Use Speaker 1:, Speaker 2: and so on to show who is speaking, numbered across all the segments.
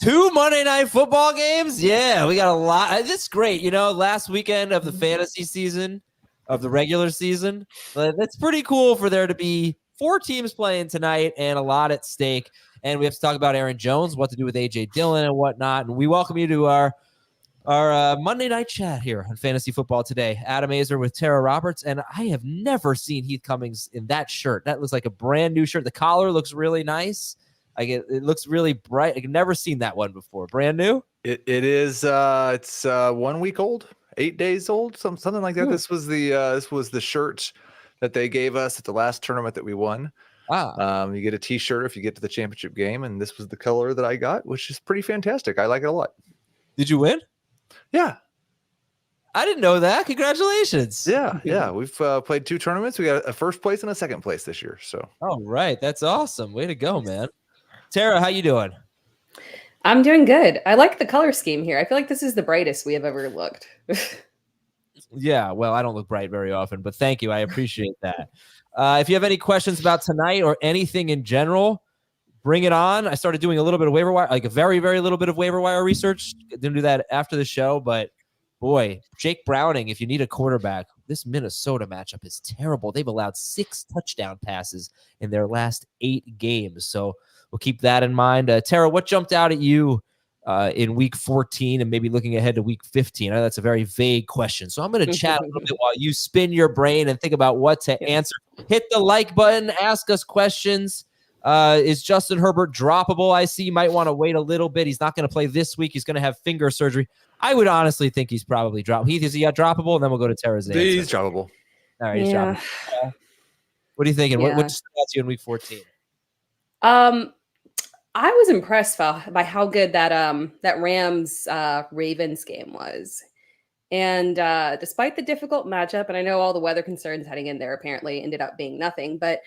Speaker 1: 2 Monday Night Football games? Yeah, we got a lot. This is great. Last weekend of the fantasy season, of the regular season, that's pretty cool for there to be 4 teams playing tonight and a lot at stake. And we have to talk about Aaron Jones, what to do with A.J. Dillon and whatnot. And we welcome you to our Monday night chat here on Fantasy Football Today. Adam Azer with Tara Roberts. And I have never seen Heath Cummings in that shirt. That looks like a brand new shirt. The collar looks really nice. It looks really bright. I've never seen that one before. Brand new?
Speaker 2: It is. It's 1 week old, 8 days old, something like that. Ooh. This was the shirt that they gave us at the last tournament that we won. You get a T-shirt if you get to the championship game, and this was the color that I got, which is pretty fantastic. I like it a lot.
Speaker 1: Did you win?
Speaker 2: Yeah.
Speaker 1: I didn't know that. Congratulations.
Speaker 2: Yeah. We've played 2 tournaments. We got a first place and a second place this year. So.
Speaker 1: Oh, right. That's awesome. Way to go, man. Tara, how you doing?
Speaker 3: I'm doing good. I like the color scheme here. I feel like this is the brightest we have ever looked.
Speaker 1: Yeah, well, I don't look bright very often, but thank you. I appreciate that. If you have any questions about tonight or anything in general, bring it on. I started doing a little bit of waiver wire, like a very, very little bit of waiver wire research. Didn't do that after the show, but boy, Jake Browning, if you need a quarterback, this Minnesota matchup is terrible. They've allowed 6 touchdown passes in their last 8 games. So we'll keep that in mind. Tara, what jumped out at you in week 14 and maybe looking ahead to week 15? I know that's a very vague question. So I'm going to chat a little bit while you spin your brain and think about what to answer. Hit the like button. Ask us questions. Is Justin Herbert droppable? I see you might want to wait a little bit. He's not going to play this week. He's going to have finger surgery. I would honestly think he's probably droppable. Heath, is he droppable? And then we'll go to Tara's answer.
Speaker 2: He's droppable.
Speaker 1: All right, he's droppable. What are you thinking?
Speaker 3: Yeah.
Speaker 1: What stood out to you in week 14?
Speaker 3: I was impressed by how good that Rams Ravens game was. And despite the difficult matchup, and I know all the weather concerns heading in there apparently ended up being nothing, but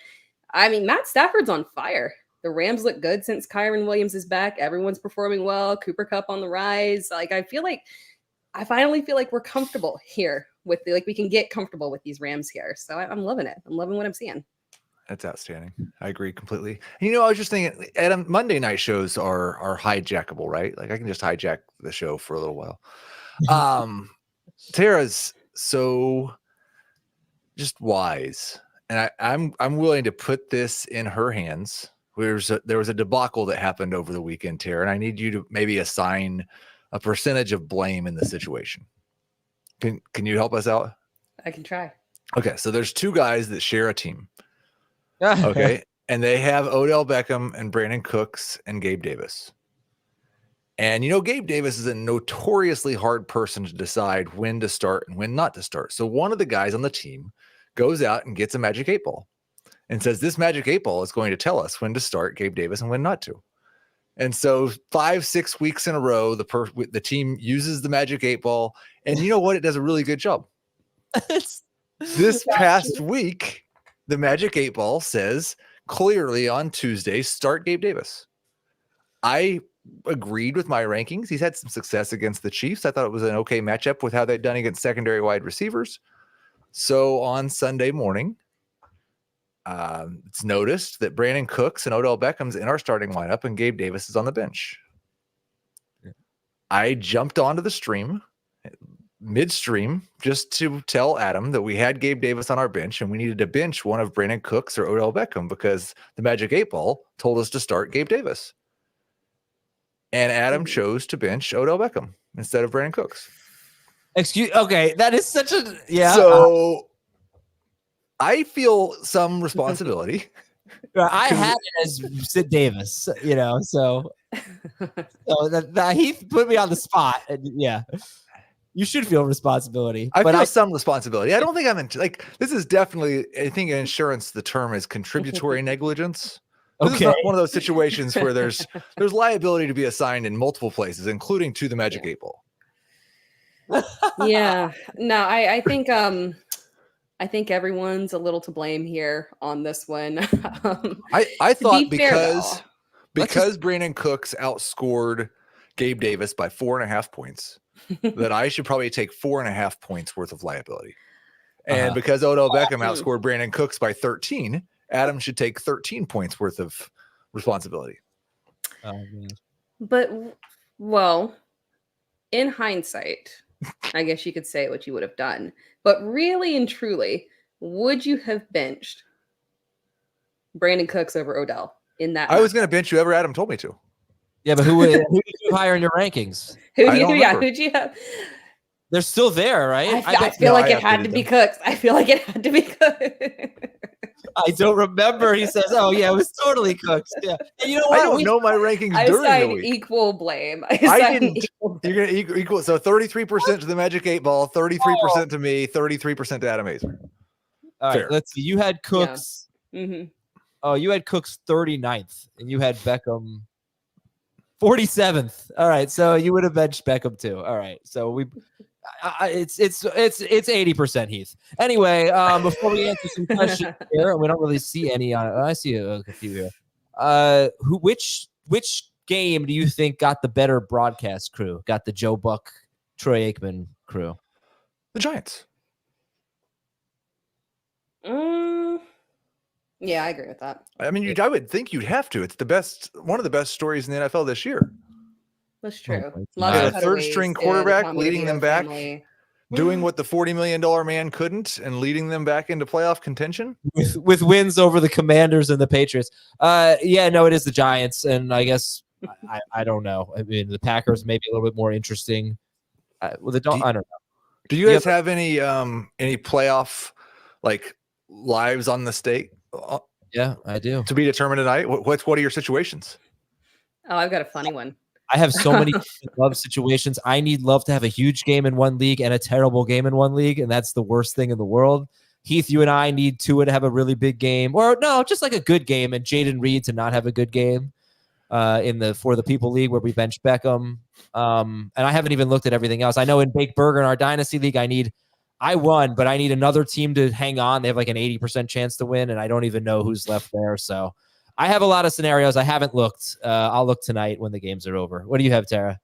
Speaker 3: I mean, Matt Stafford's on fire. The Rams look good since Kyron Williams is back. Everyone's performing well. Cooper Kupp on the rise. I finally feel like we're comfortable here with we can get comfortable with these Rams here. So I'm loving it. I'm loving what I'm seeing.
Speaker 2: That's outstanding. I agree completely. I was just thinking, Adam, Monday night shows are hijackable, right? Like I can just hijack the show for a little while. Tara's so just wise, and I'm willing to put this in her hands. There was a debacle that happened over the weekend, Tara, and I need you to maybe assign a percentage of blame in the situation. Can you help us out?
Speaker 3: I can try.
Speaker 2: Okay, so there's 2 guys that share a team. Okay, and they have Odell Beckham and Brandon Cooks and Gabe Davis. And Gabe Davis is a notoriously hard person to decide when to start and when not to start. So one of the guys on the team goes out and gets a magic 8-ball and says, this magic 8-ball is going to tell us when to start Gabe Davis and when not to. And so 5-6 weeks in a row, the team uses the magic 8-ball, and you know what? It does a really good job. This past week, the magic 8-ball says clearly on Tuesday, start Gabe Davis. I agreed with my rankings. He's had some success against the Chiefs. I thought it was an okay matchup with how they'd done against secondary wide receivers. So on Sunday morning, it's noticed that Brandon Cooks and Odell Beckham's in our starting lineup and Gabe Davis is on the bench. I jumped onto the stream midstream just to tell Adam that we had Gabe Davis on our bench and we needed to bench one of Brandon Cooks or Odell Beckham because the magic 8-ball told us to start Gabe Davis. And Adam chose to bench Odell Beckham instead of Brandon Cooks.
Speaker 1: Okay, that is such a
Speaker 2: So I feel some responsibility.
Speaker 1: I had it as Sid Davis, so that he put me on the spot, and you should feel responsibility.
Speaker 2: I feel some responsibility. I don't think I'm this is definitely, I think in insurance the term is contributory negligence. This is not one of those situations where there's liability to be assigned in multiple places, including to the magic 8-ball.
Speaker 3: Yeah. No, I think everyone's a little to blame here on this one.
Speaker 2: I thought because Brandon Cooks outscored Gabe Davis by 4.5 points, that I should probably take 4.5 points worth of liability. And because Odell Beckham outscored Brandon Cooks by 13, Adam should take 13 points worth of responsibility.
Speaker 3: But, well, in hindsight, I guess you could say what you would have done. But really and truly, would you have benched Brandon Cooks over Odell in that?
Speaker 2: I was going to bench whoever Adam told me to.
Speaker 1: Yeah, but who did you hire in your rankings?
Speaker 2: I don't remember.
Speaker 3: Who'd you have?
Speaker 1: They're still there, right?
Speaker 3: I feel like it had to be Cooks. I feel like it had to be Cooks.
Speaker 1: I don't remember. He says, "Oh yeah, it was totally Cooks." Yeah, and you know what?
Speaker 2: I don't know my rankings
Speaker 3: I
Speaker 2: during the
Speaker 3: assigned
Speaker 2: week.
Speaker 3: equal blame.
Speaker 2: I didn't. You're going to equal. So 33% to the Magic 8-ball, 33% to me, 33% to Adam Hazer.
Speaker 1: All right, let's see. You had Cooks.
Speaker 3: Yeah. Mm-hmm.
Speaker 1: Oh, you had Cooks 39th, and you had Beckham 47th. All right, so you would have benched Beckham too. All right, so it's 80% Heath. Anyway, before we answer some questions here, we don't really see any on it. I see a few here. Which game do you think got the better broadcast crew? Got the Joe Buck, Troy Aikman crew?
Speaker 2: The Giants.
Speaker 3: Yeah, I agree with that.
Speaker 2: I mean, I would think you'd have to. It's one of the best stories in the NFL this year.
Speaker 3: That's true.
Speaker 2: A third-string quarterback leading them back, doing what the $40 million man couldn't, and leading them back into playoff contention
Speaker 1: with wins over the Commanders and the Patriots. Yeah, no, it is the Giants, and I guess I don't know. I mean, the Packers may be a little bit more interesting. I don't know.
Speaker 2: Do you guys have any playoff like lives on the stake?
Speaker 1: Yeah, I do.
Speaker 2: To be determined tonight. What are your situations?
Speaker 3: Oh, I've got a funny one.
Speaker 1: I have so many love situations. I need Love to have a huge game in one league and a terrible game in one league, and that's the worst thing in the world. Heath, you and I need Tua to have a really big game, or no, just like a good game, and Jaden Reed to not have a good game for the People League where we bench Beckham. And I haven't even looked at everything else. I know in Bake Burger in our Dynasty League, I won, but I need another team to hang on. They have like an 80% chance to win, and I don't even know who's left there. So I have a lot of scenarios. I haven't looked. I'll look tonight when the games are over. What do you have, Tara?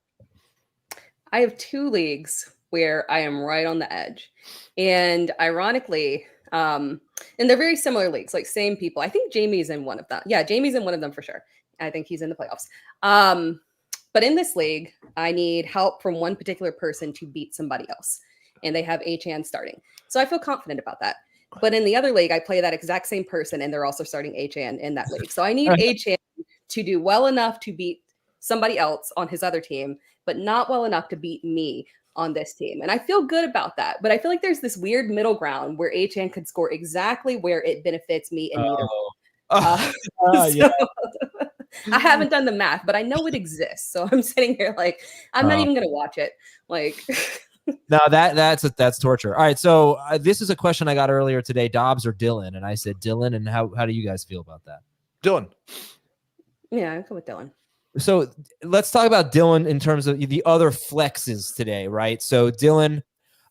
Speaker 3: I have 2 leagues where I am right on the edge. And ironically, and they're very similar leagues, like same people. I think Jamie's in one of them. Yeah, Jamie's in one of them for sure. I think he's in the playoffs. But in this league, I need help from one particular person to beat somebody else. And they have Achane starting. So I feel confident about that. But in the other league, I play that exact same person, and they're also starting Achane in that league. So I need Achane to do well enough to beat somebody else on his other team, but not well enough to beat me on this team. And I feel good about that. But I feel like there's this weird middle ground where Achane could score exactly where it benefits me and neither.
Speaker 1: Yeah.
Speaker 3: I haven't done the math, but I know it exists. So I'm sitting here like, I'm not even going to watch it. Like...
Speaker 1: No, that's torture. All right, so this is a question I got earlier today: Dobbs or Dylan? And I said Dylan. And how do you guys feel about that?
Speaker 2: Dylan.
Speaker 3: Yeah, I'll go with Dylan.
Speaker 1: So let's talk about Dylan in terms of the other flexes today, right? So Dylan,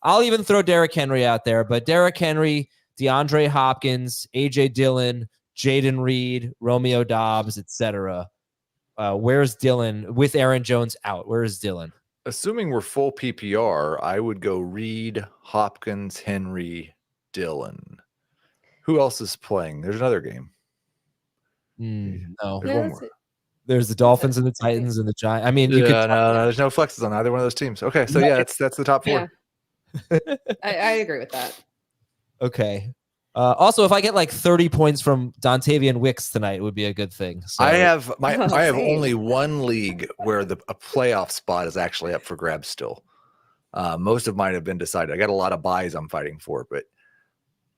Speaker 1: I'll even throw Derrick Henry out there, but Derrick Henry, DeAndre Hopkins, AJ Dillon, Jaden Reed, Romeo Dobbs, etc. Where's Dylan with Aaron Jones out? Where is Dylan?
Speaker 2: Assuming we're full PPR, I would go Reed, Hopkins, Henry, Dylan. Who else is playing? There's another game.
Speaker 1: No.
Speaker 2: There's one more.
Speaker 1: There's the Dolphins and the Titans and the Giants. I mean,
Speaker 2: no, there's no flexes on either one of those teams. Okay, so yeah, that's the top 4.
Speaker 3: Yeah. I agree with that.
Speaker 1: Okay. Also, if I get like 30 points from Dontavian Wicks tonight, it would be a good thing. So.
Speaker 2: I have only one league where a playoff spot is actually up for grabs still. Most of mine have been decided. I got a lot of buys I'm fighting for, but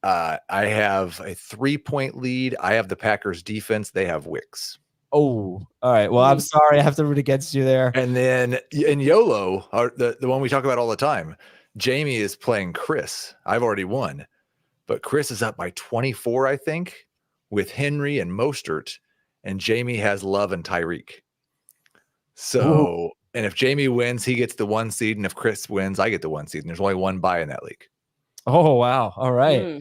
Speaker 2: I have a 3-point lead. I have the Packers defense. They have Wicks.
Speaker 1: Oh, all right. Well, I'm sorry. I have to root against you there.
Speaker 2: And then in YOLO, the one we talk about all the time, Jamie is playing Chris. I've already won. But Chris is up by 24, I think, with Henry and Mostert, and Jamie has Love and Tyreek. So, and if Jamie wins, he gets the 1 seed, and if Chris wins, I get the 1 seed. And there's only one bye in that league.
Speaker 1: Oh, wow. All right.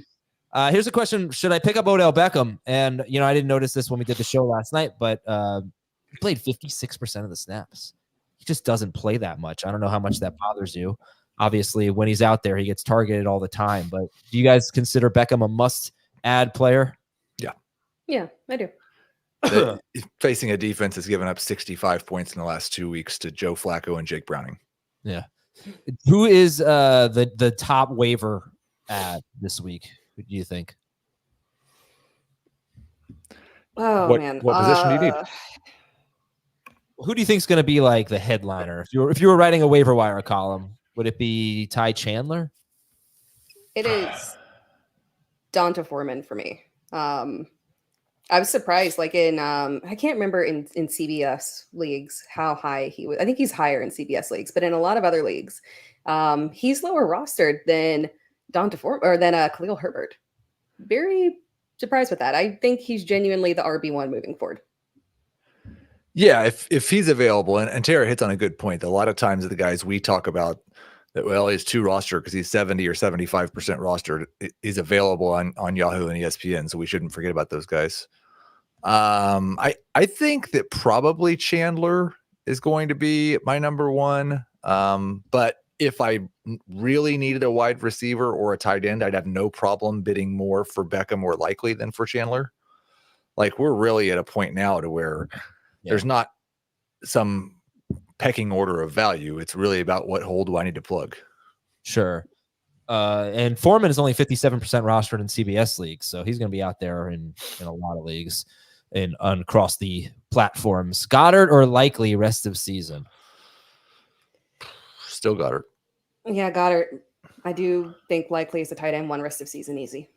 Speaker 1: Here's a question. Should I pick up Odell Beckham? And, I didn't notice this when we did the show last night, but he played 56% of the snaps. He just doesn't play that much. I don't know how much that bothers you. Obviously, when he's out there, he gets targeted all the time. But do you guys consider Beckham a must-add player?
Speaker 2: Yeah.
Speaker 3: Yeah, I do.
Speaker 2: facing a defense that's given up 65 points in the last 2 weeks to Joe Flacco and Jake Browning.
Speaker 1: Yeah. Who is the top waiver ad this week? Who do you think?
Speaker 3: Oh, man.
Speaker 2: What position do you need?
Speaker 1: Who do you think is going to be like the headliner? If you were writing a waiver wire column, would it be Ty Chandler?
Speaker 3: It is Donta Foreman for me. I was surprised, like in I can't remember in CBS leagues how high he was. I think he's higher in CBS leagues, but in a lot of other leagues, he's lower rostered than Donta Foreman or than Khalil Herbert. Very surprised with that. I think he's genuinely the RB1 moving forward.
Speaker 2: Yeah, if he's available, and Tara hits on a good point. A lot of times the guys we talk about that, well, he's too rostered because he's 70 or 75% rostered, is available on Yahoo and ESPN, so we shouldn't forget about those guys. I think that probably Chandler is going to be my number one. But if I really needed a wide receiver or a tight end, I'd have no problem bidding more for Beckham or Likely than for Chandler. Like, we're really at a point now to where there's not some pecking order of value. It's really about what hole do I need to plug.
Speaker 1: Sure. And Foreman is only 57% rostered in CBS leagues, so he's going to be out there in a lot of leagues and across the platforms. Goddard or Likely rest of season?
Speaker 2: Still Goddard.
Speaker 3: Yeah, Goddard. I do think Likely is a tight end one rest of season easy.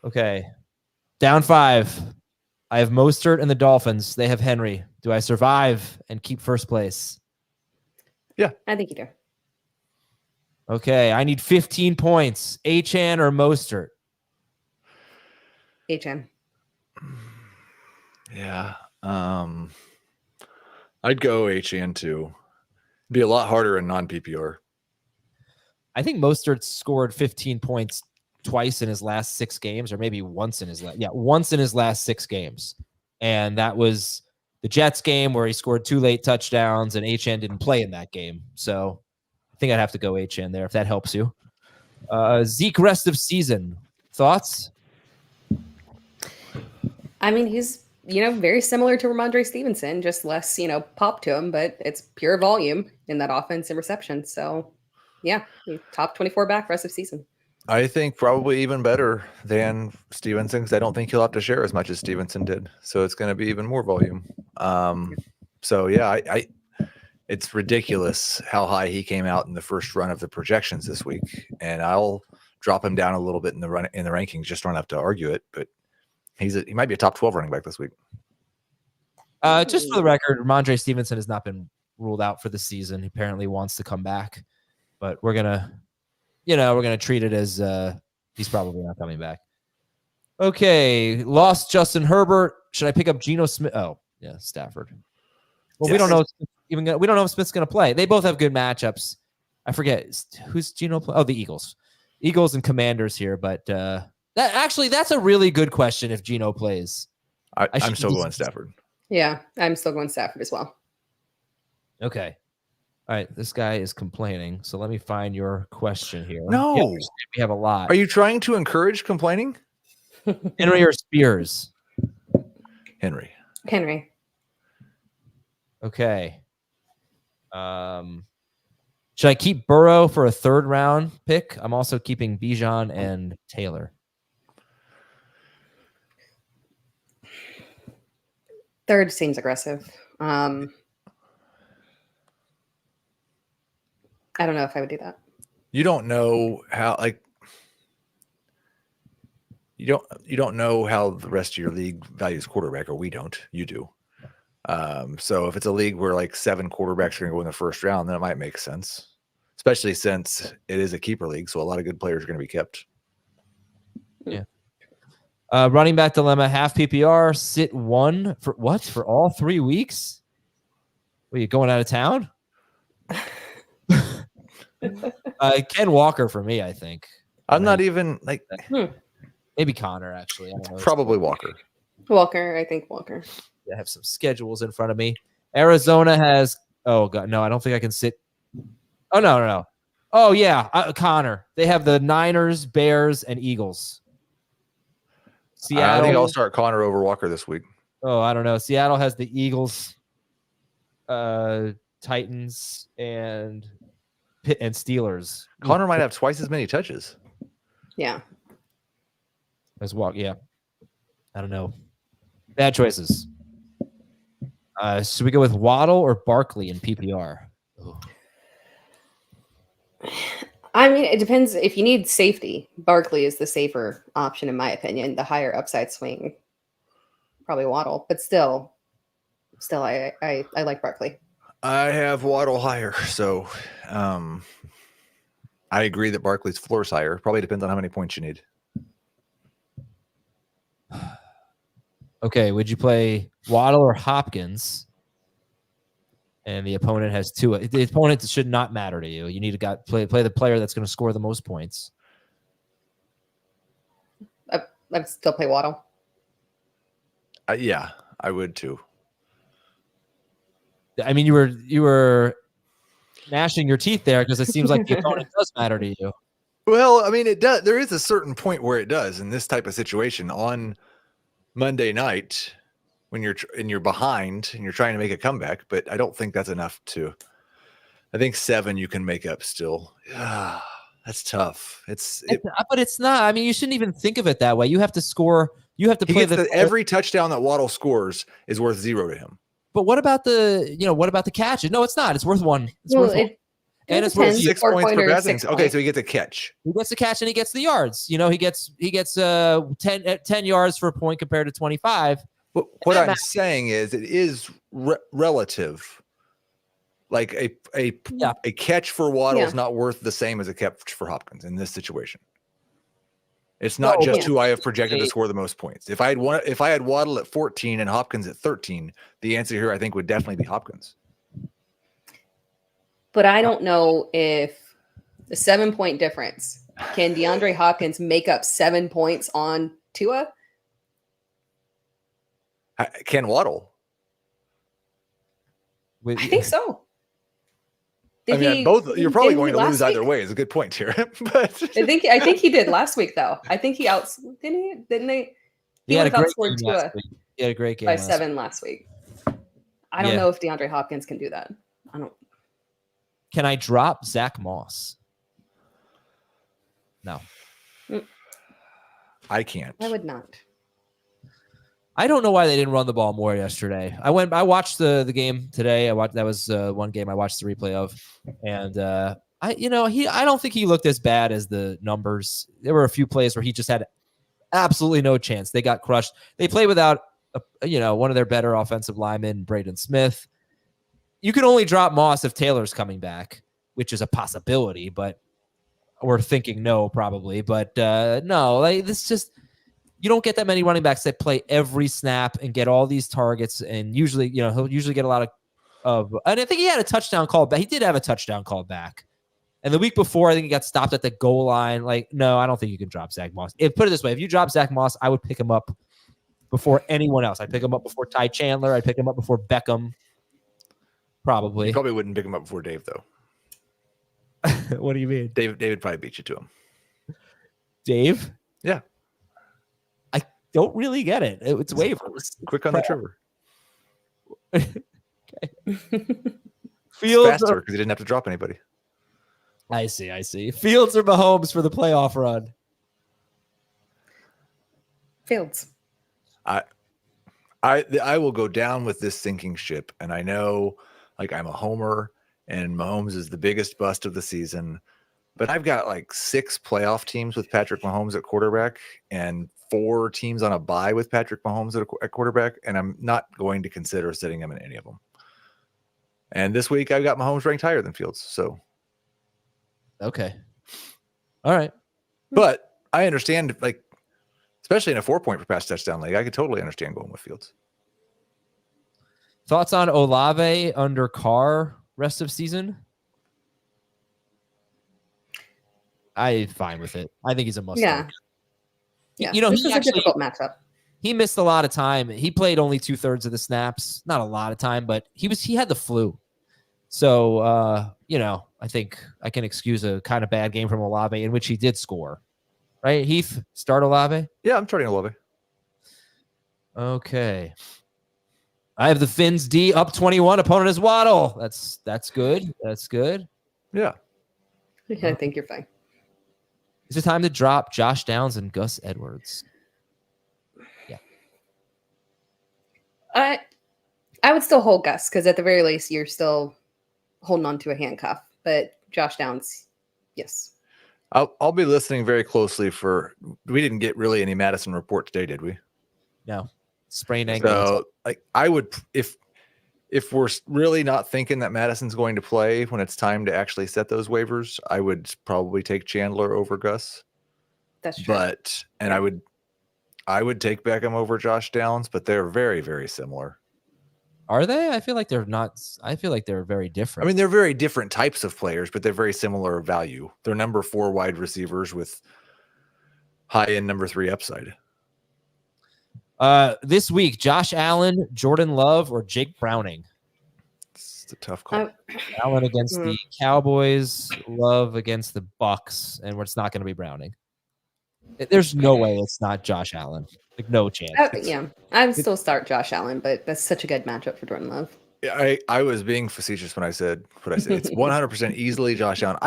Speaker 1: Okay. Down 5. I have Mostert and the Dolphins. They have Henry. Do I survive and keep first place?
Speaker 2: Yeah.
Speaker 3: I think you do.
Speaker 1: Okay. I need 15 points. Achane or Mostert?
Speaker 3: Achane.
Speaker 2: Yeah. I'd go Achane too. Be a lot harder in non-PPR.
Speaker 1: I think Mostert scored 15 points twice in his last 6 games, or maybe once in his last 6 games. And that was the Jets game where he scored 2 late touchdowns, and Achane didn't play in that game. So I think I'd have to go Achane there if that helps you. Zeke rest of season. Thoughts?
Speaker 3: I mean, he's, very similar to Ramondre Stevenson, just less, pop to him, but it's pure volume in that offense and reception. So yeah, top 24 back rest of season.
Speaker 2: I think probably even better than Stevenson, because I don't think he'll have to share as much as Stevenson did. So it's going to be even more volume. So yeah, it's ridiculous how high he came out in the first run of the projections this week, and I'll drop him down a little bit in the rankings, just don't have to argue it. But he might be a top 12 running back this week.
Speaker 1: Just for the record, Ramondre Stevenson has not been ruled out for the season. He apparently wants to come back, but we're gonna treat it as he's probably not coming back. Okay, lost Justin Herbert. Should I pick up Geno Smith? Oh, yeah, Stafford. Well, yes. We don't know if Smith's going to play. They both have good matchups. I forget who's Geno play. Oh, the Eagles and Commanders here. But that's a really good question. If Geno plays,
Speaker 2: I'm still going Stafford.
Speaker 3: Yeah, I'm still going Stafford as well.
Speaker 1: Okay. All right, this guy is complaining, so let me find your question here.
Speaker 2: No.
Speaker 1: Yeah, we have a lot.
Speaker 2: Are you trying to encourage complaining?
Speaker 1: Henry or Spears?
Speaker 2: Henry.
Speaker 1: Okay. Should I keep Burrow for a 3rd round pick? I'm also keeping Bijan and Taylor.
Speaker 3: Third seems aggressive. I don't know if I would do that.
Speaker 2: You don't know how, you don't know how the rest of your league values quarterback, or we don't. You do. So if it's a league where 7 quarterbacks are going to go in the first round, then it might make sense, especially since it is a keeper league. So a lot of good players are going to be kept.
Speaker 1: Yeah. Running back dilemma, half PPR, sit 1 for what? For all 3 weeks? Are you going out of town? Ken Walker for me, I think.
Speaker 2: I'm not even
Speaker 1: maybe Connor, actually. I don't know.
Speaker 2: Probably Walker.
Speaker 3: I think Walker.
Speaker 1: I have some schedules in front of me. Arizona has, oh God, no, I don't think I can sit. Oh, no. Oh, yeah, Connor. They have the Niners, Bears, and Eagles. Seattle.
Speaker 2: I think I'll start Connor over Walker this week.
Speaker 1: Oh, I don't know. Seattle has the Eagles, Titans, and Steelers.
Speaker 2: Connor might have twice as many touches.
Speaker 3: Yeah.
Speaker 1: As well, yeah. I don't know. Bad choices. Should we go with Waddle or Barkley in PPR? Ooh.
Speaker 3: I mean, it depends. If you need safety, Barkley is the safer option, in my opinion. The higher upside swing, probably Waddle. But still, I like Barkley.
Speaker 2: I have Waddle higher, so I agree that Barkley's floor is higher. Probably depends on how many points you need.
Speaker 1: Okay, would you play Waddle or Hopkins? And the opponent has two. The opponent should not matter to you. You need to play the player that's going to score the most points.
Speaker 3: I'd still play Waddle.
Speaker 2: Yeah, I would too.
Speaker 1: I mean, you were gnashing your teeth there because it seems like the opponent does matter to you.
Speaker 2: Well, I mean, it does. There is a certain point where it does in this type of situation on Monday night when you're behind and you're trying to make a comeback. But I don't think that's enough to. I think 7 you can make up still. Yeah, that's tough.
Speaker 1: But it's not. I mean, you shouldn't even think of it that way. You have to score. You have to play
Speaker 2: every touchdown that Waddle scores is worth 0 to him.
Speaker 1: But what about the catch? No, it's not. It's worth 1. It's worth 1.
Speaker 2: And it's worth 6 points per passing. Okay, so he gets a catch.
Speaker 1: He gets a catch and he gets the yards. He gets 10 yards for a point compared to 25.
Speaker 2: But what I'm saying is it is relative. Like a catch for Waddle is not worth the same as a catch for Hopkins in this situation. It's not just who I have projected to score the most points. If I had Waddle at 14 and Hopkins at 13, the answer here I think would definitely be Hopkins.
Speaker 3: But I don't know if the 7-point difference, can DeAndre Hopkins make up 7 points on Tua?
Speaker 2: Can Waddle?
Speaker 3: I think so.
Speaker 2: You're probably going to lose either way. Is a good point here. But
Speaker 3: I think he did last week though. I think he didn't they?
Speaker 1: He had a great game last week. He had a great game
Speaker 3: by 7 last week. I don't know if DeAndre Hopkins can do that. I don't.
Speaker 1: Can I drop Zach Moss? No.
Speaker 2: I can't.
Speaker 3: I would not.
Speaker 1: I don't know why they didn't run the ball more yesterday. I watched the game today. That was one game I watched the replay of, and I don't think he looked as bad as the numbers. There were a few plays where he just had absolutely no chance. They got crushed. They played without one of their better offensive linemen, Braden Smith. You can only drop Moss if Taylor's coming back, which is a possibility, but we're thinking no probably. But no, like this just. You don't get that many running backs that play every snap and get all these targets. And usually, he'll usually get a lot of and I think he had a touchdown call back. He did have a touchdown call back. And the week before, I think he got stopped at the goal line. Like, no, I don't think you can drop Zach Moss. Put it this way. If you drop Zach Moss, I would pick him up before anyone else. I'd pick him up before Ty Chandler. I'd pick him up before Beckham. Probably.
Speaker 2: You probably wouldn't pick him up before Dave, though.
Speaker 1: What do you mean?
Speaker 2: David probably beat you to him.
Speaker 1: Dave?
Speaker 2: Yeah.
Speaker 1: Don't really get it. It's waivers.
Speaker 2: Quick on the trigger.
Speaker 1: Okay. Fields
Speaker 2: faster because he didn't have to drop anybody.
Speaker 1: I see. Fields or Mahomes for the playoff run?
Speaker 3: Fields.
Speaker 2: I will go down with this sinking ship, and I know, like, I'm a homer, and Mahomes is the biggest bust of the season, but I've got like 6 playoff teams with Patrick Mahomes at quarterback, and 4 teams on a bye with Patrick Mahomes at quarterback, and I'm not going to consider sitting him in any of them. And this week I've got Mahomes ranked higher than Fields. So,
Speaker 1: okay, all right.
Speaker 2: But I understand, like, especially in a 4-point per pass touchdown league, I could totally understand going with Fields.
Speaker 1: Thoughts on Olave under Carr rest of season? I'm fine with it. I think he's a must.
Speaker 3: Yeah.
Speaker 1: Yeah.
Speaker 3: This is a difficult matchup.
Speaker 1: He missed a lot of time. He played only 2/3 of the snaps. Not a lot of time, but he had the flu. So, I think I can excuse a kind of bad game from Olave in which he did score. Right, Heath? Start Olave?
Speaker 2: Yeah, I'm starting Olave.
Speaker 1: Okay. I have the Finns D up 21. Opponent is Waddle. That's good. That's good.
Speaker 2: Yeah.
Speaker 3: I think you're fine.
Speaker 1: Is it time to drop Josh Downs and Gus Edwards? Yeah.
Speaker 3: I would still hold Gus because at the very least you're still holding on to a handcuff. But Josh Downs, yes.
Speaker 2: I'll be listening very closely for. We didn't get really any Madison report today, did we?
Speaker 1: No. Sprained ankle.
Speaker 2: So, like, I would if we're really not thinking that Madison's going to play when it's time to actually set those waivers, I would probably take Chandler over Gus.
Speaker 3: That's true.
Speaker 2: But I would take Beckham over Josh Downs, but they're very, very similar.
Speaker 1: Are they? I feel like they're not. I feel like they're very different.
Speaker 2: I mean, they're very different types of players, but they're very similar value. They're number 4 wide receivers with high-end number 3 upside.
Speaker 1: This week, Josh Allen, Jordan Love, or Jake Browning?
Speaker 2: It's a tough call.
Speaker 1: Allen against the Cowboys, Love against the Bucks, and it's not going to be Browning. There's no way it's not Josh Allen. Like, no chance.
Speaker 3: Yeah, I would still start Josh Allen, but that's such a good matchup for Jordan Love.
Speaker 2: I was being facetious when I said what I said. It's 100% easily Josh Allen.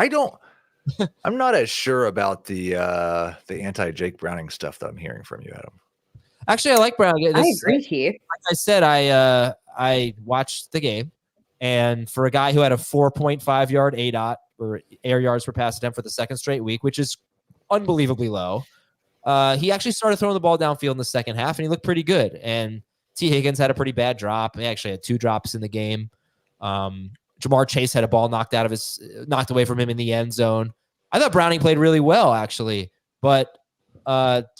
Speaker 2: I'm not as sure about the anti-Jake Browning stuff that I'm hearing from you, Adam.
Speaker 1: Actually, I like Browning.
Speaker 3: I agree, Keith.
Speaker 1: Like I said, I watched the game, and for a guy who had a 4.5 yard ADOT or air yards per pass attempt for the second straight week, which is unbelievably low, he actually started throwing the ball downfield in the second half, and he looked pretty good. And T. Higgins had a pretty bad drop. He actually had 2 drops in the game. Jamar Chase had a ball knocked away from him in the end zone. I thought Browning played really well, actually, but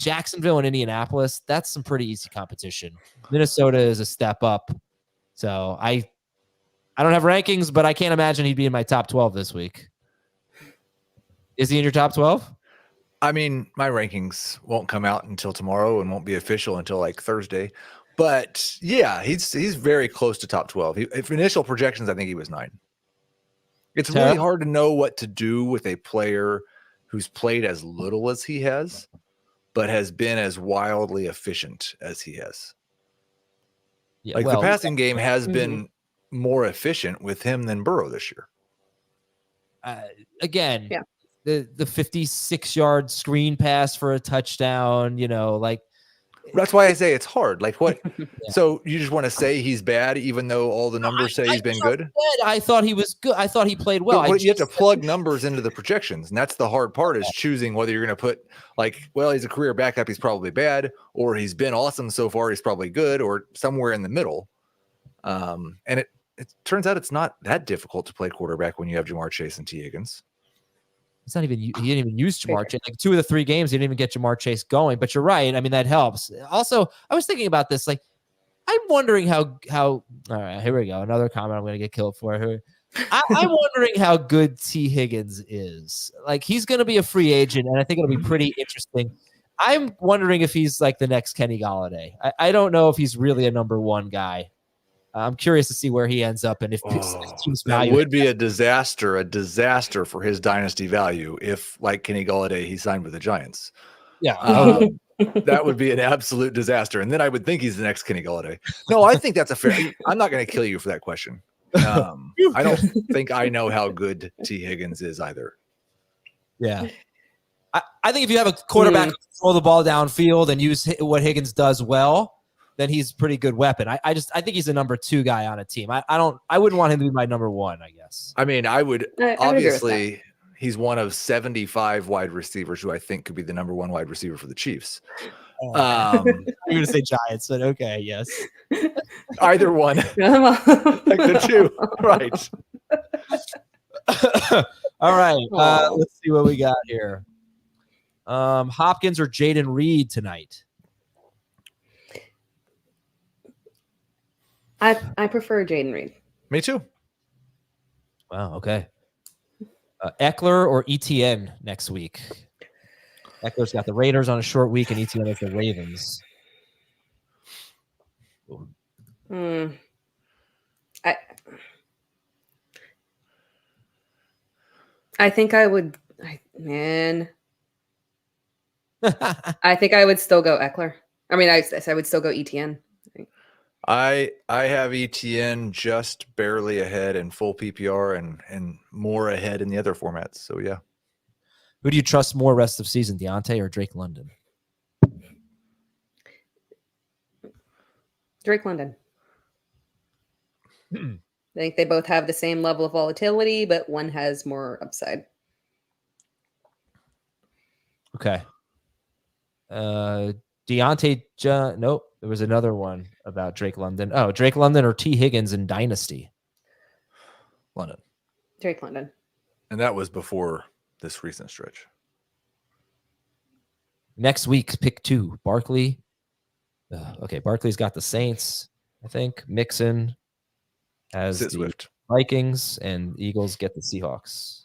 Speaker 1: Jacksonville and Indianapolis, that's some pretty easy competition. Minnesota is a step up. So I don't have rankings, but I can't imagine he'd be in my top 12 this week. Is he in your top 12?
Speaker 2: I mean, my rankings won't come out until tomorrow and won't be official until like Thursday. But yeah, he's very close to top 12. If initial projections, I think he was 9. It's really hard to know what to do with a player who's played as little as he has, but has been as wildly efficient as he has. Yeah, the passing game has been more efficient with him than Burrow this year.
Speaker 1: Again, the 56-yard screen pass for a touchdown,
Speaker 2: that's why I say it's hard. Like what? So you just want to say he's bad, even though all the numbers say he's been good?
Speaker 1: I thought he was good. I thought he played well.
Speaker 2: But you have to plug numbers into the projections, and that's the hard part is choosing whether you're going to put he's a career backup, he's probably bad, or he's been awesome so far, he's probably good, or somewhere in the middle. And it turns out it's not that difficult to play quarterback when you have Jamar Chase and T. Higgins.
Speaker 1: He didn't even use Jamar Chase. Like 2 of the 3 games, he didn't even get Jamar Chase going. But you're right. I mean, that helps. Also, I was thinking about this. Like, I'm wondering how. All right, here we go. Another comment I'm going to get killed for. I'm wondering how good T. Higgins is. Like, he's going to be a free agent, and I think it'll be pretty interesting. I'm wondering if he's like the next Kenny Golladay. I don't know if he's really a number 1 guy. I'm curious to see where he ends up and if his team's value.
Speaker 2: That would be a disaster for his dynasty value if, like Kenny Golladay, he signed with the Giants.
Speaker 1: Yeah.
Speaker 2: That would be an absolute disaster. And then I would think he's the next Kenny Golladay. No, I think that's a fair. I'm not going to kill you for that question. I don't think I know how good T. Higgins is either.
Speaker 1: Yeah. I think if you have a quarterback who can throw the ball downfield and use what Higgins does well, then he's a pretty good weapon. I think he's a number 2 guy on a team. I wouldn't want him to be my number 1, I guess.
Speaker 2: I mean, I would obviously he's one of 75 wide receivers who I think could be the number 1 wide receiver for the Chiefs.
Speaker 1: You're going to say Giants, but okay, yes.
Speaker 2: Either one. Like the 2. Right.
Speaker 1: All right. Let's see what we got here. Hopkins or Jaden Reed tonight?
Speaker 3: I prefer Jaden Reed.
Speaker 2: Me too.
Speaker 1: Wow. Okay. Eckler or ETN next week? Eckler's got the Raiders on a short week, and ETN has the Ravens.
Speaker 3: I think I would. I think I would still go Eckler. I mean, I would still go ETN.
Speaker 2: I have ETN just barely ahead in full PPR and more ahead in the other formats. So yeah.
Speaker 1: Who do you trust more rest of season, Deontay or Drake London?
Speaker 3: Drake London. I think they both have the same level of volatility, but one has more upside.
Speaker 1: Okay. Deontay, nope. There was another one about Drake London. Oh, Drake London or T. Higgins in Dynasty?
Speaker 2: London.
Speaker 3: Drake London.
Speaker 2: And that was before this recent stretch.
Speaker 1: Next week, pick 2. Barkley. Okay, Barkley's got the Saints, I think. Mixon has the
Speaker 2: Swift.
Speaker 1: Vikings, and Eagles get the Seahawks.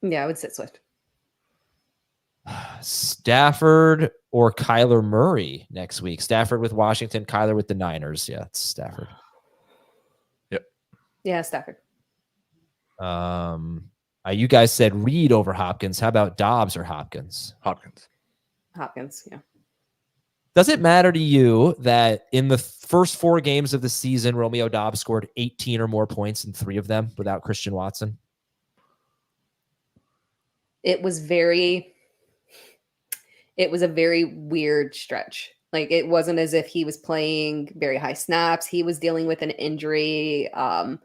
Speaker 3: Yeah, I would sit Swift.
Speaker 1: Stafford or Kyler Murray next week. Stafford with Washington, Kyler with the Niners. Yeah, it's Stafford.
Speaker 2: Yep.
Speaker 3: Yeah, Stafford.
Speaker 1: You guys said Reed over Hopkins. How about Dobbs or Hopkins?
Speaker 2: Hopkins,
Speaker 3: yeah.
Speaker 1: Does it matter to you that in the first 4 games of the season, Romeo Dobbs scored 18 or more points in 3 of them without Christian Watson?
Speaker 3: It was a very weird stretch. Like, it wasn't as if he was playing very high snaps. He was dealing with an injury. I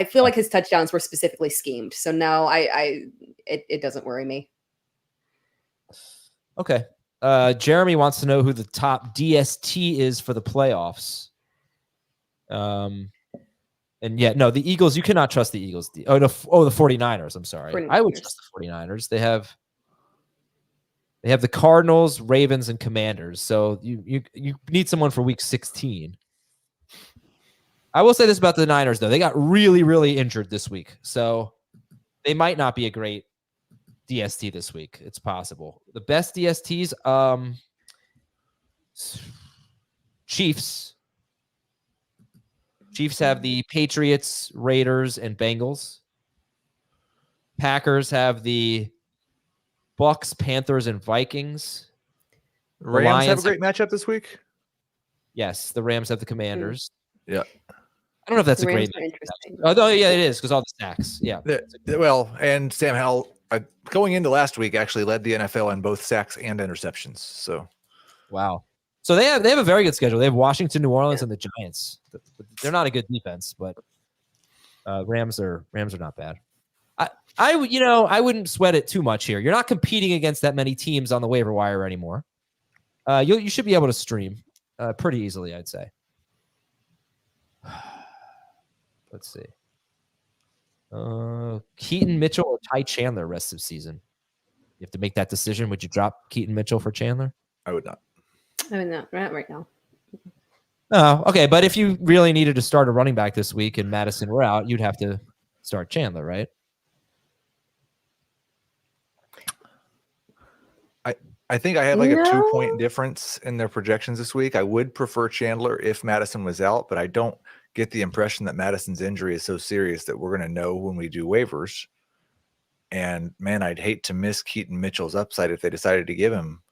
Speaker 3: feel like his touchdowns were specifically schemed. So no, it doesn't worry me.
Speaker 1: Okay. Jeremy wants to know who the top DST is for the playoffs. And yeah, no, the Eagles, you cannot trust the Eagles. The 49ers. I'm sorry.
Speaker 3: 49ers.
Speaker 1: I would trust the 49ers. They have the Cardinals, Ravens, and Commanders. So you need someone for week 16. I will say this about the Niners, though. They got really, really injured this week. So they might not be a great DST this week. It's possible. The best DSTs, Chiefs. Chiefs have the Patriots, Raiders, and Bengals. Packers have the Bucks, Panthers, and Vikings.
Speaker 2: Rams have a great matchup this week.
Speaker 1: Yes, the Rams have the Commanders.
Speaker 2: Yeah.
Speaker 1: I don't know if that's a great
Speaker 3: interesting.
Speaker 1: Oh, no, yeah, it is because all the sacks. Yeah.
Speaker 2: Well, and Sam Howell, going into last week, actually led the NFL in both sacks and interceptions. So,
Speaker 1: wow. So they have a very good schedule. They have Washington, New Orleans, and the Giants. They're not a good defense, but Rams are not bad. I wouldn't sweat it too much here. You're not competing against that many teams on the waiver wire anymore. You should be able to stream pretty easily, I'd say. Let's see. Keaton Mitchell or Ty Chandler rest of season. You have to make that decision. Would you drop Keaton Mitchell for Chandler?
Speaker 2: I would not.
Speaker 3: I mean, not right now.
Speaker 1: Oh, okay. But if you really needed to start a running back this week and Madison were out, you'd have to start Chandler, right?
Speaker 2: I think I have like a 2-point difference in their projections this week. I would prefer Chandler if Madison was out, but I don't get the impression that Madison's injury is so serious that we're going to know when we do waivers. And man, I'd hate to miss Keaton Mitchell's upside if they decided to give him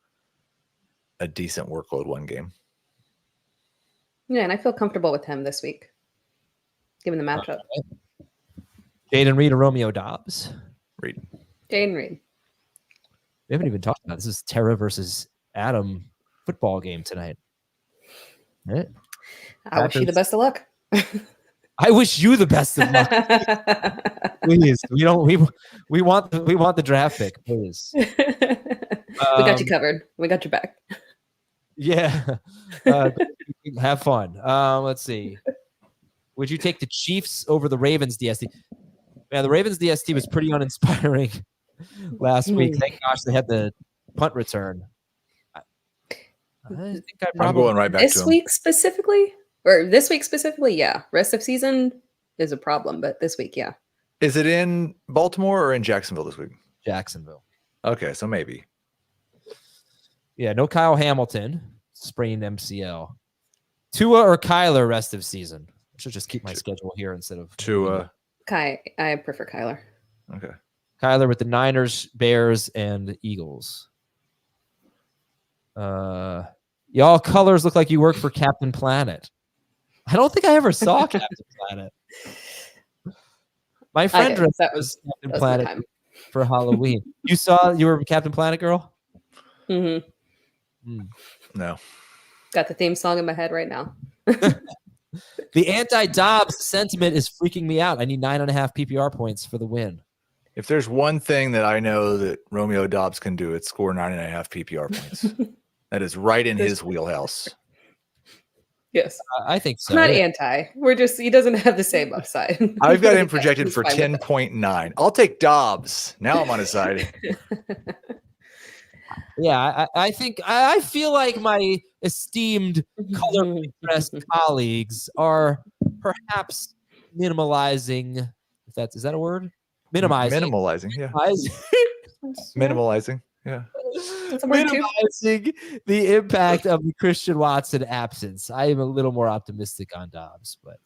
Speaker 2: a decent workload one game.
Speaker 3: Yeah, and I feel comfortable with him this week, given the matchup.
Speaker 1: Jaden Reed or Romeo Dobbs?
Speaker 2: Reed.
Speaker 3: Jaden Reed.
Speaker 1: We haven't even talked about this. This is Tara versus Adam football game tonight. Right?
Speaker 3: I wish you the best of luck.
Speaker 1: I wish you the best of luck. Please, we want the draft pick, please.
Speaker 3: We got you covered. We got your back.
Speaker 1: Yeah. Have fun. Let's see. Would you take the Chiefs over the Ravens DST? Man, the Ravens DST was pretty uninspiring last week. Thank gosh they had the punt return. I think
Speaker 2: I'm going right back to
Speaker 3: this week specifically. Or this week specifically, yeah. Rest of season is a problem, but this week, yeah.
Speaker 2: Is it in Baltimore or in Jacksonville this week?
Speaker 1: Jacksonville.
Speaker 2: Okay, so maybe.
Speaker 1: Yeah, no Kyle Hamilton. Sprained MCL. Tua or Kyler rest of season? I should just keep my schedule here instead of
Speaker 2: Tua.
Speaker 3: I prefer Kyler.
Speaker 2: Okay.
Speaker 1: Kyler with the Niners, Bears, and the Eagles. Y'all colors look like you work for Captain Planet. I don't think I ever saw Captain Planet. My friend dressed as Captain Planet for Halloween. You were Captain Planet girl?
Speaker 3: Mm-hmm.
Speaker 2: No.
Speaker 3: Got the theme song in my head right now.
Speaker 1: The anti-Dobbs sentiment is freaking me out. I need 9.5 PPR points for the win.
Speaker 2: If there's one thing that I know that Romeo Dobbs can do, it's score 9.5 PPR points. That is right in his wheelhouse.
Speaker 3: Yes.
Speaker 1: I think so.
Speaker 3: Not anti. He doesn't have the same upside.
Speaker 2: I've got him projected for 10.9. I'll take Dobbs. Now I'm on his side.
Speaker 1: Yeah, I feel like my esteemed colorfully dressed colleagues are perhaps minimalizing. Is that a word?
Speaker 2: Minimalizing, yeah. Minimalizing, yeah.
Speaker 1: Minimizing the impact of the Christian Watson absence. I am a little more optimistic on Dobbs, but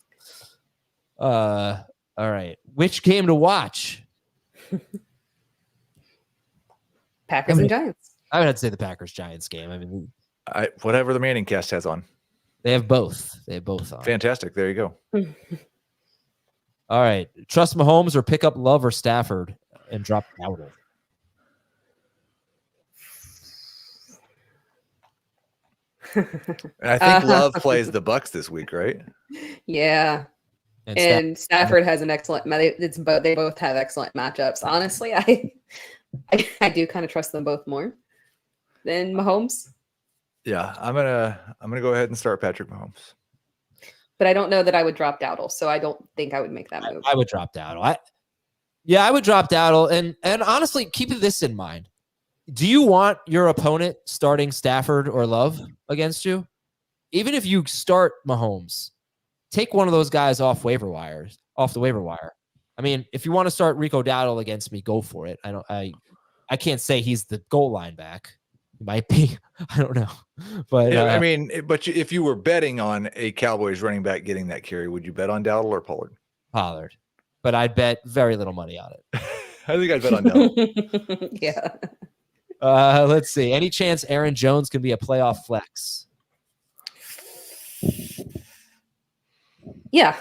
Speaker 1: all right. Which game to watch?
Speaker 3: Packers and Giants.
Speaker 1: I would have to say the Packers-Giants game. I mean,
Speaker 2: whatever the Manning cast has on.
Speaker 1: They have both. They have both on.
Speaker 2: Fantastic. There you go.
Speaker 1: All right. Trust Mahomes or pick up Love or Stafford and drop Dowdle.
Speaker 2: And I think Love plays the Bucks this week, right?
Speaker 3: Yeah. And Stafford has an excellent. They both have excellent matchups. Honestly, I do kind of trust them both more than Mahomes.
Speaker 2: Yeah, I'm gonna go ahead and start Patrick Mahomes.
Speaker 3: But I don't know that I would drop Dowdle, so I don't think I would make that move.
Speaker 1: I would drop Dowdle. I would drop Dowdle, and honestly, keep this in mind. Do you want your opponent starting Stafford or Love against you? Even if you start Mahomes, take one of those guys off the waiver wire. I mean, if you want to start Rico Dowdle against me, go for it. I can't say he's the goal line back. He might be. I don't know. But
Speaker 2: but if you were betting on a Cowboys running back getting that carry, would you bet on Dowdle or Pollard?
Speaker 1: Pollard. But I'd bet very little money on it.
Speaker 2: I think I'd bet on Dowdle.
Speaker 3: Yeah.
Speaker 1: Let's see. Any chance Aaron Jones can be a playoff flex?
Speaker 3: Yeah,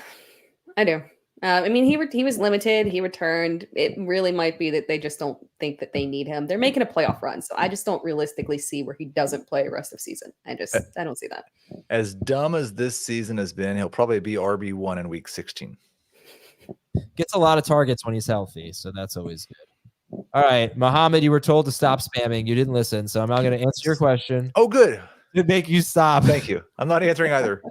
Speaker 3: I do. I mean, he was limited. He returned. It really might be that they just don't think that they need him. They're making a playoff run, so I just don't realistically see where he doesn't play the rest of the season. I don't see that. As
Speaker 2: dumb as this season has been, he'll probably be RB1 in week 16.
Speaker 1: Gets a lot of targets when he's healthy, so that's always good. All right, Muhammad, you were told to stop spamming. You didn't listen, so I'm not going to answer your question.
Speaker 2: Oh, good.
Speaker 1: To make you stop.
Speaker 2: Thank you. I'm not answering either.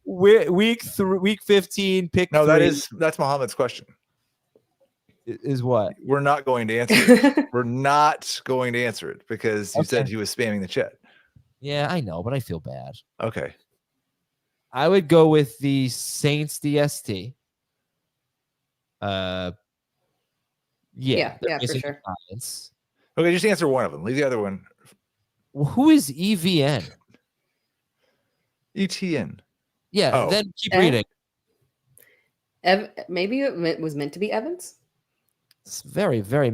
Speaker 1: Week 15, pick.
Speaker 2: No, that's Muhammad's question.
Speaker 1: Is what?
Speaker 2: We're not going to answer it. We're not going to answer it because you said he was spamming the chat.
Speaker 1: Yeah, I know, but I feel bad.
Speaker 2: Okay.
Speaker 1: I would go with the Saints DST.
Speaker 3: Yeah, for sure.
Speaker 2: Okay, just answer one of them. Leave the other one.
Speaker 1: Who is EVN?
Speaker 2: ETN.
Speaker 1: Yeah, then keep reading.
Speaker 3: Maybe it was meant to be Evans.
Speaker 1: It's very, very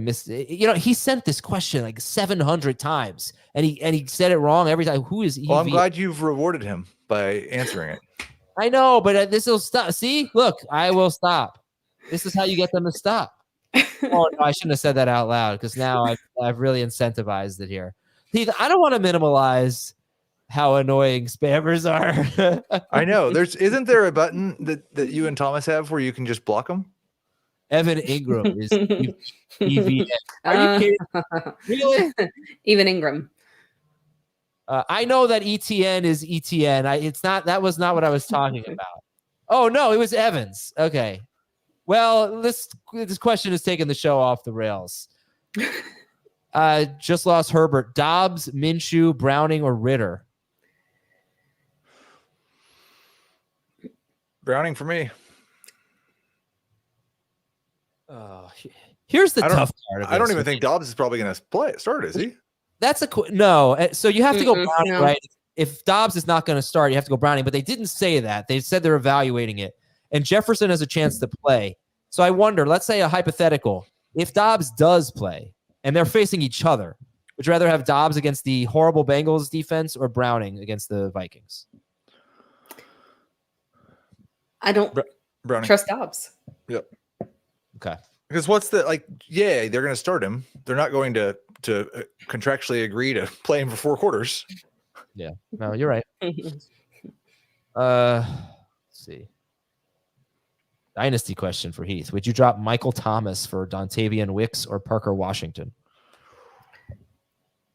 Speaker 1: he sent this question like 700 times, and he said it wrong every time. Who is EVN?
Speaker 2: Well, I'm glad you've rewarded him by answering it.
Speaker 1: I know, but this will stop. See, look, I will stop. This is how you get them to stop. Oh, no, I shouldn't have said that out loud because now I've really incentivized it here. I don't want to minimalize how annoying spammers are.
Speaker 2: I know. Isn't there a button that you and Thomas have where you can just block them?
Speaker 1: Evan Ingram is EVN. Are you kidding? Really?
Speaker 3: Even Ingram.
Speaker 1: I know that ETN is ETN. It's not. That was not what I was talking about. Oh no, it was Evans. Okay. Well, this question is taking the show off the rails. Just lost Herbert. Dobbs, Minshew, Browning, or Ritter?
Speaker 2: Browning for me.
Speaker 1: Here's the tough part of this.
Speaker 2: I don't even think Dobbs is probably going to start, is he?
Speaker 1: That's no. So you have to go Browning, right? If Dobbs is not going to start, you have to go Browning. But they didn't say that. They said they're evaluating it. And Jefferson has a chance to play. So I wonder, let's say a hypothetical. If Dobbs does play and they're facing each other, Would you rather have Dobbs against the horrible Bengals defense or Browning against the Vikings?
Speaker 3: I don't
Speaker 2: Browning.
Speaker 3: trust Dobbs.
Speaker 2: Yep.
Speaker 1: Okay.
Speaker 2: Because what's the they're going to start him. They're not going to contractually agree to play him for 4 quarters.
Speaker 1: Yeah. No, you're right. Let's see. Dynasty question for Heath. Would you drop Michael Thomas for Dontavian Wicks or Parker Washington?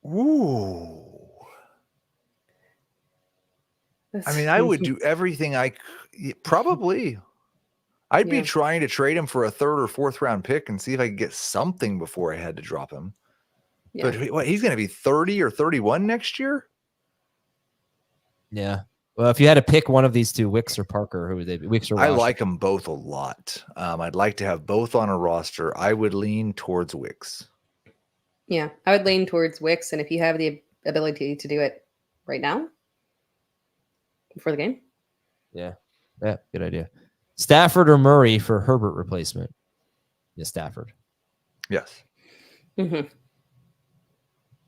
Speaker 2: Ooh. I mean, I would do everything probably. I'd be trying to trade him for a 3rd or 4th round pick and see if I could get something before I had to drop him. Yeah. But what, he's going to be 30 or 31 next year?
Speaker 1: Yeah. Well, if you had to pick one of these two, Wicks or Parker, who would they be? Wicks or Washington?
Speaker 2: I like them both a lot. I'd like to have both on a roster. I would lean towards Wicks.
Speaker 3: Yeah, I would lean towards Wicks, and if you have the ability to do it right now, before the game.
Speaker 1: Yeah, good idea. Stafford or Murray for Herbert replacement? Yeah, Stafford.
Speaker 2: Yes.
Speaker 3: Mm-hmm.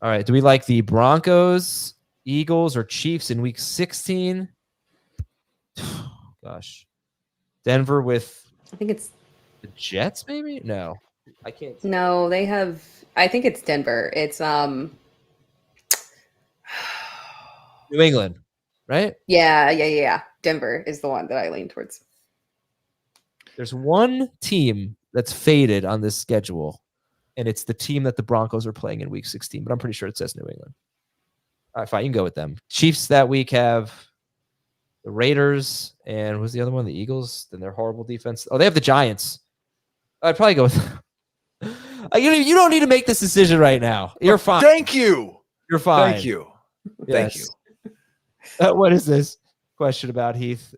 Speaker 1: All right. Do we like the Broncos, Eagles, or Chiefs in Week 16? Gosh, Denver with.
Speaker 3: I think it's
Speaker 1: the Jets. Maybe no. I can't.
Speaker 3: No, they have. I think it's Denver. It's
Speaker 1: New England, right?
Speaker 3: Yeah. Denver is the one that I lean towards.
Speaker 1: There's one team that's faded on this schedule, and it's the team that the Broncos are playing in Week 16. But I'm pretty sure it says New England. All right, fine, you can go with them. Chiefs that week have the Raiders, and who's the other one? The Eagles. Then their horrible defense. Oh, they have the Giants. I'd probably go with them. You don't need to make this decision right now. You're fine.
Speaker 2: Thank you.
Speaker 1: You're fine.
Speaker 2: Thank you.
Speaker 1: Yes.
Speaker 2: Thank you.
Speaker 1: What is this question about, Heath?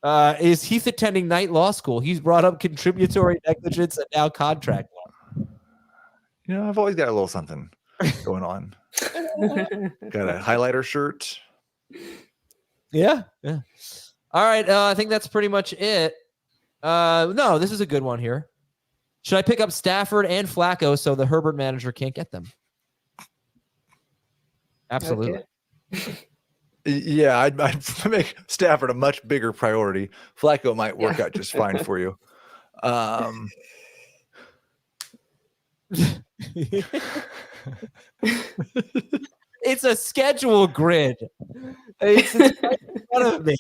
Speaker 1: Is Heath attending night law school? He's brought up contributory negligence and now contract law.
Speaker 2: You know, I've always got a little something going on. Got a highlighter shirt.
Speaker 1: Yeah. All right. I think that's pretty much it. No, this is a good one here. Should I pick up Stafford and Flacco so the Herbert manager can't get them? Absolutely.
Speaker 3: Okay.
Speaker 2: Yeah, I'd make Stafford a much bigger priority. Flacco might work out just fine for you.
Speaker 1: It's a schedule grid. It's right in front of me.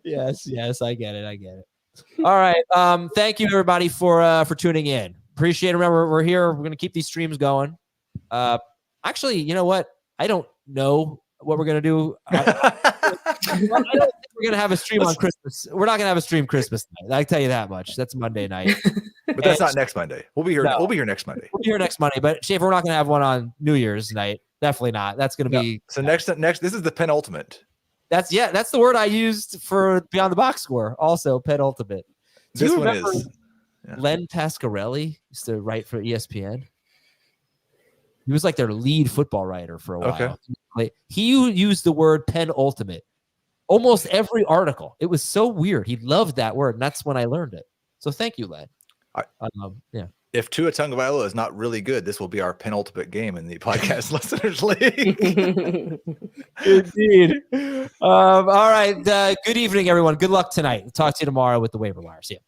Speaker 1: Yes, I get it. All right. Thank you everybody for tuning in. Appreciate it. Remember, we're here. We're gonna keep these streams going. Actually, you know what? I don't know what we're gonna do. I don't think we're gonna have a stream on Christmas. We're not gonna have a stream Christmas night. I can tell you that much. That's Monday night.
Speaker 2: But that's not next Monday. We'll be here. No. We'll be here next Monday.
Speaker 1: We'll be here next Monday. But Schaefer, we're not gonna have one on New Year's night. Definitely not. That's gonna be
Speaker 2: so next. This is the penultimate.
Speaker 1: That's the word I used for Beyond the Box Score. Also, penultimate.
Speaker 2: This one is
Speaker 1: Len Pasquarelli used to write for ESPN. He was like their lead football writer for a while. Okay. He used the word penultimate almost every article. It was so weird. He loved that word, and that's when I learned it. So thank you, Len.
Speaker 2: If Tua Tagovailoa is not really good, this will be our penultimate game in the podcast listeners league.
Speaker 1: Indeed. All right. Good evening, everyone. Good luck tonight. Talk to you tomorrow with the waiver wire. See you.